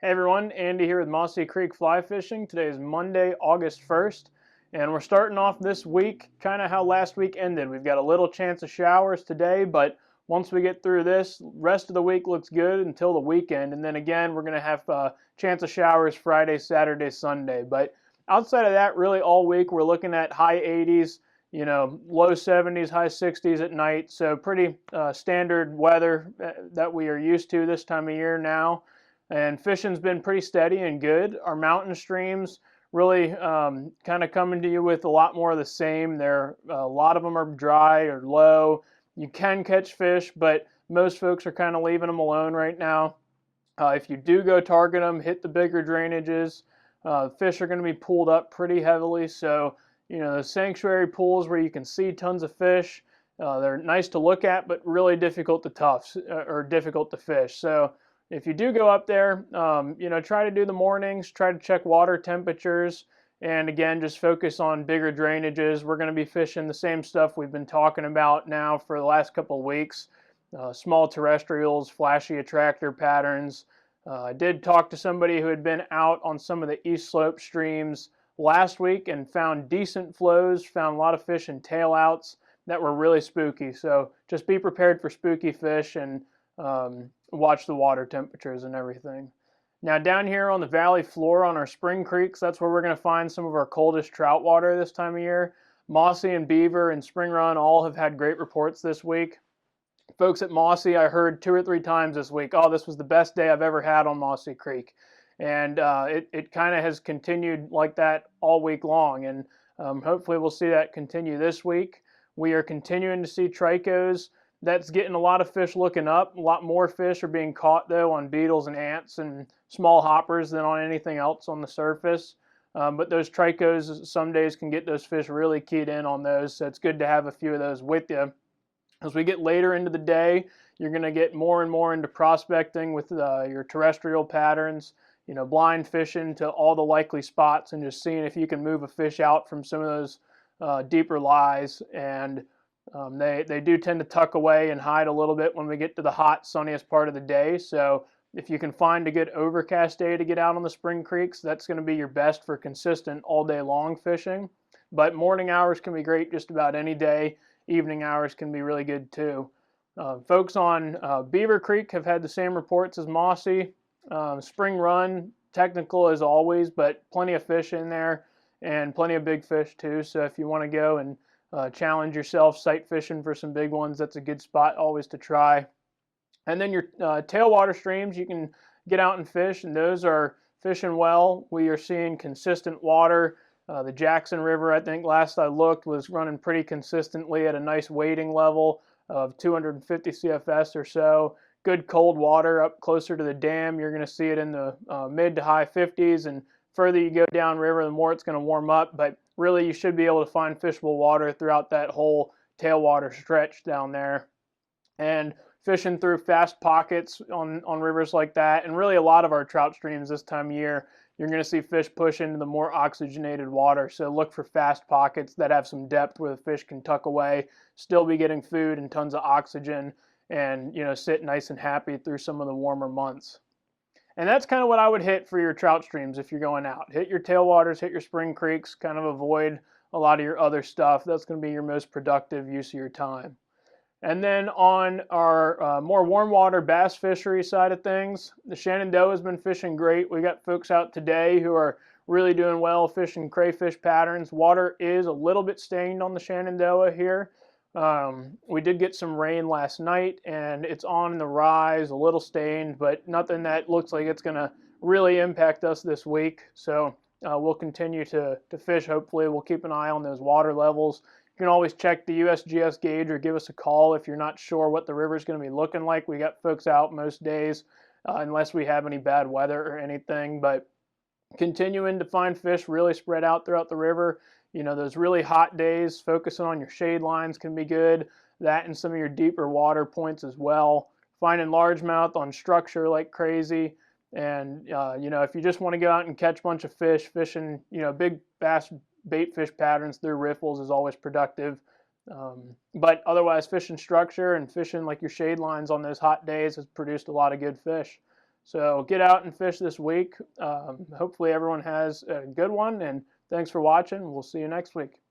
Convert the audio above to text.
Hey everyone, Andy here with Mossy Creek Fly Fishing. Today is Monday, August 1st, and we're starting off this week kind of how last week ended. We've got a little chance of showers today, but once we get through this, rest of the week looks good until the weekend, and then again we're going to have a chance of showers Friday, Saturday, Sunday. But outside of that, really all week we're looking at high 80s, low 70s, high 60s at night, so pretty standard weather that we are used to this time of year now. And fishing's been pretty steady and good. Our mountain streams really kind of coming to you with a lot more of the same. A lot of them are dry or low. You can catch fish, but most folks are kind of leaving them alone right now. If you do go target them, hit the bigger drainages. Fish are going to be pulled up pretty heavily. So, the sanctuary pools where you can see tons of fish, they're nice to look at, but really difficult to fish. So if you do go up there, try to do the mornings, try to check water temperatures, and again, just focus on bigger drainages. We're going to be fishing the same stuff we've been talking about now for the last couple of weeks. Small terrestrials, flashy attractor patterns. I did talk to somebody who had been out on some of the east slope streams last week and found decent flows, found a lot of fish in tailouts that were really spooky. So just be prepared for spooky fish and watch the water temperatures and everything. Now down here on the valley floor on our spring creeks, that's where we're going to find some of our coldest trout water this time of year. Mossy and Beaver and Spring Run all have had great reports this week. Folks at Mossy, I heard 2 or 3 times this week, oh, this was the best day I've ever had on Mossy Creek. And it kind of has continued like that all week long, and hopefully we'll see that continue this week. We are continuing to see Tricos. That's getting a lot of fish looking up. A lot more fish are being caught, though, on beetles and ants and small hoppers than on anything else on the surface. But those Tricos, some days can get those fish really keyed in on those, so it's good to have a few of those with you. As we get later into the day, you're going to get more and more into prospecting with your terrestrial patterns, blind fishing to all the likely spots and just seeing if you can move a fish out from some of those deeper lies. And they do tend to tuck away and hide a little bit when we get to the hot, sunniest part of the day. So if you can find a good overcast day to get out on the spring creeks, that's going to be your best for consistent all day long fishing. But morning hours can be great just about any day. Evening hours can be really good too. Folks on Beaver Creek have had the same reports as Mossy. Spring Run, technical as always, but plenty of fish in there and plenty of big fish too. So if you want to go and challenge yourself sight fishing for some big ones, that's a good spot always to try. And then your tailwater streams, you can get out and fish, and those are fishing well. We are seeing consistent water. The Jackson River, I think last I looked, was running pretty consistently at a nice wading level of 250 CFS or so. Good cold water up closer to the dam. You're going to see it in the mid to high 50s, and further you go downriver, the more it's going to warm up. But really, you should be able to find fishable water throughout that whole tailwater stretch down there. And fishing through fast pockets on rivers like that, and really a lot of our trout streams this time of year, you're going to see fish push into the more oxygenated water. So look for fast pockets that have some depth where the fish can tuck away, still be getting food and tons of oxygen, and sit nice and happy through some of the warmer months. And that's kind of what I would hit for your trout streams if you're going out. Hit your tailwaters, hit your spring creeks, kind of avoid a lot of your other stuff. That's going to be your most productive use of your time. And then on our more warm water bass fishery side of things, the Shenandoah has been fishing great. We got folks out today who are really doing well fishing crayfish patterns. Water is a little bit stained on the Shenandoah here. We did get some rain last night, and it's on the rise, a little stained, but nothing that looks like it's going to really impact us this week. So we'll continue to fish. Hopefully we'll keep an eye on those water levels. You can always check the USGS gauge or give us a call if you're not sure what the river is going to be looking like. We got folks out most days unless we have any bad weather or anything, but continuing to find fish really spread out throughout the river. Those really hot days, focusing on your shade lines can be good. That and some of your deeper water points as well. Finding largemouth on structure like crazy. And, if you just want to go out and catch a bunch of fish, fishing, big bass baitfish patterns through riffles is always productive. But otherwise, fishing structure and fishing like your shade lines on those hot days has produced a lot of good fish. So get out and fish this week. Hopefully everyone has a good one, and thanks for watching. We'll see you next week.